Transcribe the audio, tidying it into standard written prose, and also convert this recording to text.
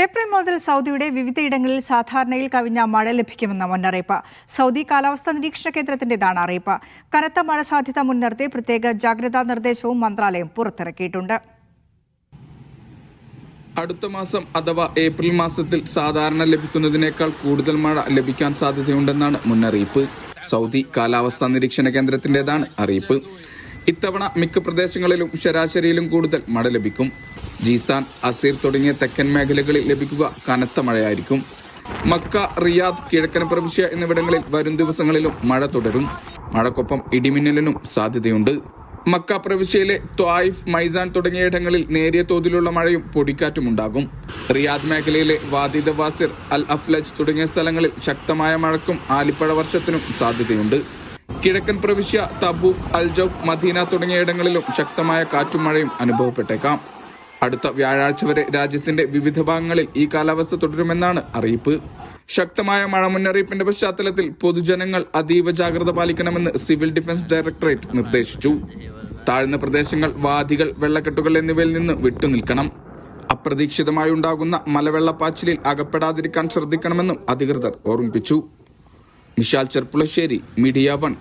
April മുതൽ സൗദിയുടെ വിവിധയിടങ്ങളിൽ സാധാരണയിൽ കവിഞ്ഞ മഴ ലഭിക്കുമെന്ന മുന്നറിയിപ്പ്. സൗദി കാലാവസ്ഥാ നിരീക്ഷണ കേന്ദ്രത്തിന്റേതാണ് അറിയിപ്പ്. കനത്ത മഴ സാധ്യത മുൻനിർത്തി പ്രത്യേക ജാഗ്രതാ നിർദ്ദേശവും മന്ത്രാലയം പുറത്തിറക്കിയിട്ടുണ്ട്. അടുത്ത മാസം അഥവാ ഏപ്രിൽ മാസത്തിൽ സാധാരണ ലഭിക്കുന്നതിനേക്കാൾ കൂടുതൽ മഴ ലഭിക്കാൻ സാധ്യതയുണ്ടെന്നാണ് മുന്നറിയിപ്പ്. സൗദി കാലാവസ്ഥാ നിരീക്ഷണ കേന്ദ്രത്തിന്റേതാണ് അറിയിപ്പ്. ഇത്തവണ മിക്ക പ്രദേശങ്ങളിലും ശരാശരിയിലും കൂടുതൽ മഴ ലഭിക്കും. ജീസാൻ, അസീർ തുടങ്ങിയ തെക്കൻ മേഖലകളിൽ ലഭിക്കുക കനത്ത മഴയായിരിക്കും. മക്ക, റിയാദ്, കിഴക്കൻ പ്രവിശ്യ എന്നിവിടങ്ങളിൽ വരും ദിവസങ്ങളിലും മഴ തുടരും. മഴക്കൊപ്പം ഇടിമിന്നലിനും സാധ്യതയുണ്ട്. മക്ക പ്രവിശ്യയിലെ ത്വായിഫ്, മൈസാൻ തുടങ്ങിയ ഇടങ്ങളിൽ നേരിയ തോതിലുള്ള മഴയും പൊടിക്കാറ്റും ഉണ്ടാകും. റിയാദ് മേഖലയിലെ വാദി ദവാസിർ, അൽ അഫ്ലജ് തുടങ്ങിയ സ്ഥലങ്ങളിൽ ശക്തമായ മഴയ്ക്കും ആലിപ്പഴ വർഷത്തിനും സാധ്യതയുണ്ട്. കിഴക്കൻ പ്രവിശ്യ, തബൂക്ക്, അൽ ജൗഫ്, മദീന തുടങ്ങിയ ഇടങ്ങളിലും ശക്തമായ കാറ്റും മഴയും അനുഭവപ്പെട്ടേക്കാം. അടുത്ത വ്യാഴാഴ്ച വരെ രാജ്യത്തിന്റെ വിവിധ ഭാഗങ്ങളിൽ ഈ കാലാവസ്ഥ തുടരുമെന്നാണ് അറിയിപ്പ്. ശക്തമായ മഴ മുന്നറിയിപ്പിന്റെ പശ്ചാത്തലത്തിൽ പൊതുജനങ്ങൾ അതീവ ജാഗ്രത പാലിക്കണമെന്ന് സിവിൽ ഡിഫൻസ് ഡയറക്ടറേറ്റ് നിർദ്ദേശിച്ചു. താഴ്ന്ന പ്രദേശങ്ങൾ, വാദികൾ, വെള്ളക്കെട്ടുകൾ എന്നിവയിൽ നിന്ന് വിട്ടുനിൽക്കണം. അപ്രതീക്ഷിതമായി ഉണ്ടാകുന്ന മലവെള്ളപ്പാച്ചിലിൽ അകപ്പെടാതിരിക്കാൻ ശ്രദ്ധിക്കണമെന്നും അധികൃതർ ഓർമ്മിപ്പിച്ചു. മിഷാൽ ചെർപ്പുളശ്ശേരി, മീഡിയ 1.